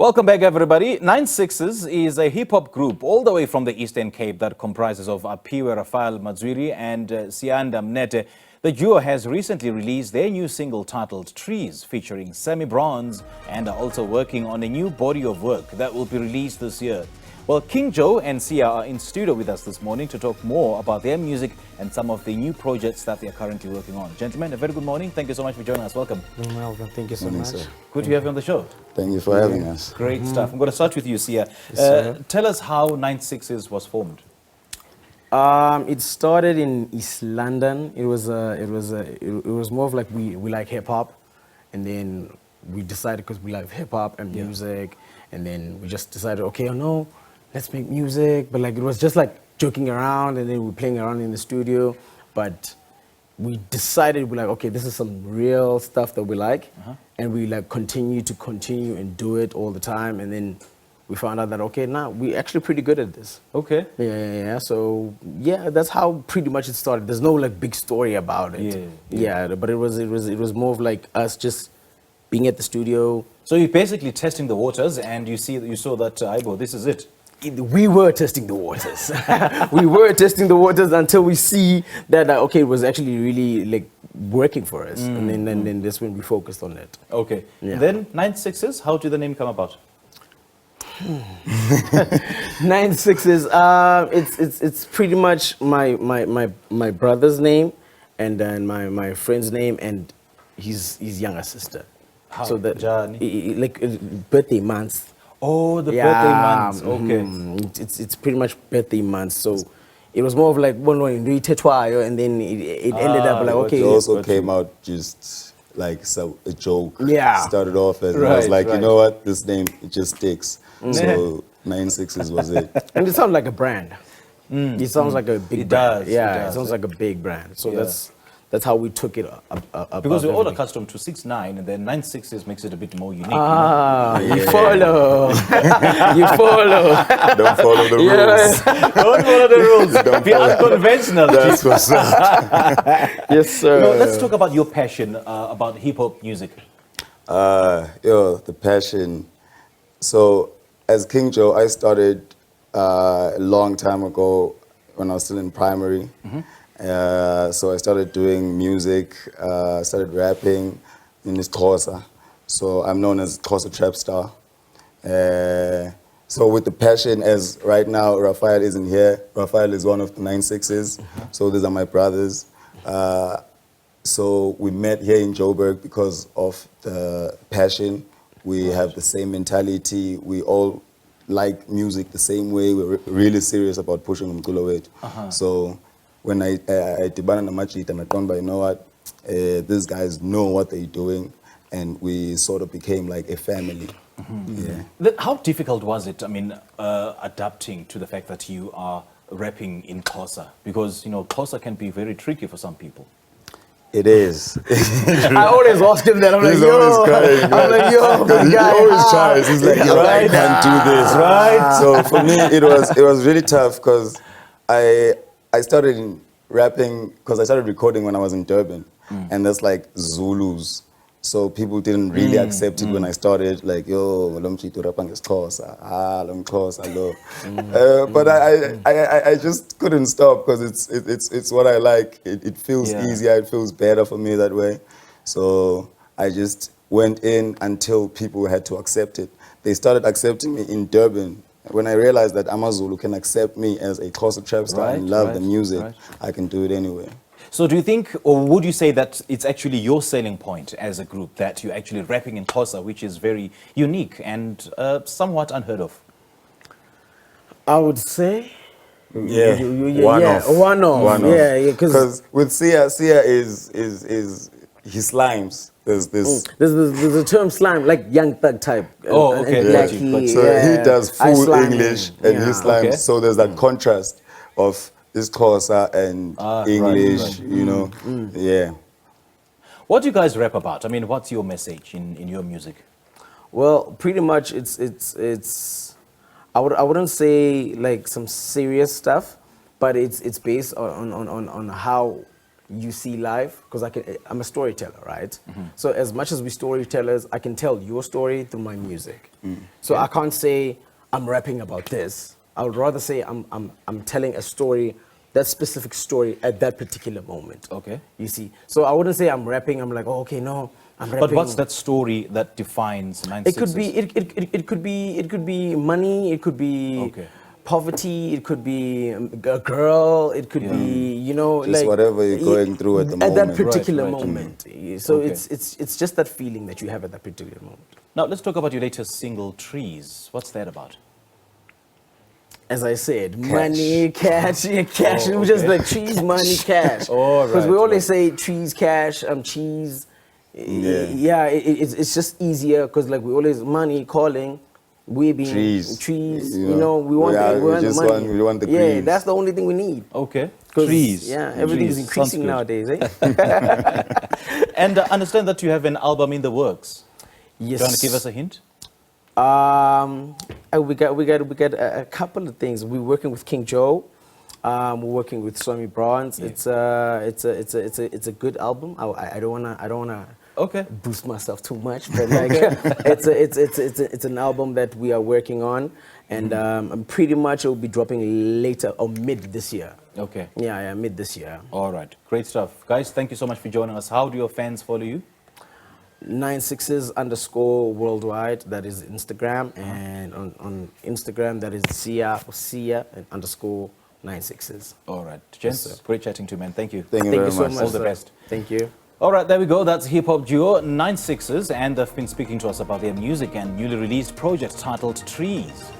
Welcome back, everybody. 9ine6ixes is a hip-hop group all the way from the Eastern Cape that comprises of Aphiwe, Raphael, Madzwili, and Siyanda, Mnete. The duo has recently released their new single titled Trees, featuring Sammy Bronze, and are also working on a new body of work that will be released this year. Well, King Joe and Sia are in studio with us this morning to talk more about their music and some of the new projects that they are currently working on. Gentlemen, a very good morning. Thank you so much for joining us. Welcome. Welcome. Thank you so much. Sir. Good to have you on the show. Thank you for having us. Great stuff. I'm going to start with you, Sia. Tell us how 9ine6ixes was formed. It started in East London. It was more of like we like hip hop, and then we decided because we like hip hop and music, and then we just decided, okay, no, let's make music. But like it was just like joking around, and then we were playing around in the studio. But we decided we're like, okay, this is some real stuff that we like, and we like continue and do it all the time, and then we found out that, okay, now we're actually pretty good at this. Okay. Yeah. So, yeah, that's how pretty much it started. There's no, like, big story about it. Yeah, but it was more of, like, us just being at the studio. So you're basically testing the waters, and you saw that, Aibo, this is it. We were testing the waters. We were testing the waters until we see that, okay, it was actually really, like, working for us. And then that's when we focused on it. Okay. Yeah. Then 9ine6ixes, how did the name come about? 9ine6ixes. It's pretty much my brother's name, and then my friend's name, and his younger sister. How? So that like birthday months. Oh, the birthday months. Okay. It's pretty much birthday months. So it was more of like one and then it ended up like, okay. It also came out just like a joke. Yeah. Started off as, and I was like, you know what, this name, it just sticks. So 9ine6ixes was it. And it sounds like a brand. It sounds like a big brand. Yeah, it sounds like a big brand. So that's how we took it up. Because we're all accustomed to 6ix9ine, and then 9ixes makes it a bit more unique. You follow. You follow. Don't follow the rules. Don't follow the rules. Be unconventional. That's what's up. Yes, sir. No, let's talk about your passion about hip-hop music. The passion. So as King Joe, I started a long time ago when I was still in primary. So I started doing music, started rapping in isiXhosa. So I'm known as Xhosa Trap Star. So with the passion, as right now Raphael isn't here. Raphael is one of the 9ine6ixes. So these are my brothers. So we met here in Joburg because of the passion. We have the same mentality. We all like music the same way. We're really serious about pushing umculo wethu. So when I dibana namajita natonba, you know what? These guys know what they're doing, and we sort of became like a family. How difficult was it? I mean, adapting to the fact that you are rapping in Xhosa, because Xhosa can be very tricky for some people. It is. I always ask him that. I'm like, yo. Crying, I'm like, yo, he always tries. He's like, yo, I can't do this. Right. So for me, it was really tough because I started rapping because I started recording when I was in Durban, and that's like Zulus. So people didn't really accept it when I started, like, yo, lo mchito rapa ngesiXhosa, lo mXhosa lo. But I just couldn't stop because it's what I like. It feels easier, it feels better for me that way. So I just went in until people had to accept it. They started accepting me in Durban. When I realized that AmaZulu can accept me as a Xhosa trap star and love the music, I can do it anyway. So do you think, or would you say that it's actually your selling point as a group, that you're actually rapping in Xhosa, which is very unique and somewhat unheard of? I would say, one off. Yeah, because with Sia is he slimes. There's a term slime, like Young Thug type. Oh, okay. He does full English and he slimes. Okay. So there's that contrast of isiXhosa and English, you know. What do you guys rap about? I mean, what's your message in your music? Well, pretty much it's I wouldn't say like some serious stuff, but it's based on how you see life, because I'm a storyteller, right? So as much as we storytellers, I can tell your story through my music. So I can't say I'm rapping about this. I would rather say I'm telling a story, that specific story at that particular moment. Okay. You see, so I wouldn't say I'm rapping. I'm like, oh, okay, no, I'm rapping. But what's that story that defines 9ine6ixes? It could be money. It could be Okay. poverty. It could be a girl. It could be, you know, Just like whatever you're going through at the moment. At that particular Right, right. moment. So Okay. it's just that feeling that you have at that particular moment. Now, let's talk about your latest single, Trees. What's that about? As I said, money, cash, cash. Oh, It was just okay. like trees, money, cash. Oh, Because right, we always right. say trees, cash, cheese. Yeah. It's just easier because like we always money, calling, we being Trees. You know, we want Yeah, we we want the just money. we want the yeah, greens. that's the only thing we need. Okay. 'Cause, Trees. Yeah, everything is Trees. increasing Sounds good. nowadays, eh? And understand that you have an album in the works. Yes. Do you want to give us a hint? We got a couple of things. We're working with King Joe. We're working with Sammy Bronze. Yeah. It's a good album. I don't wanna Okay. boost myself too much, but like it's an album that we are working on, and pretty much it will be dropping later or mid this year. Okay. Yeah, mid this year. All right. Great stuff. Guys, thank you so much for joining us. How do your fans follow you? 9ine6ixes _ worldwide. That is Instagram, and on Instagram that is Sia and _ 9ine6ixes. All right. Gents, Yes, sir. great chatting to you, man. Thank you. Thank you Thank very you so much. much. All the sir. best. Thank you. All right, there we go. That's hip-hop duo 9ine6ixes, and they've been speaking to us about their music and newly released project titled Trees.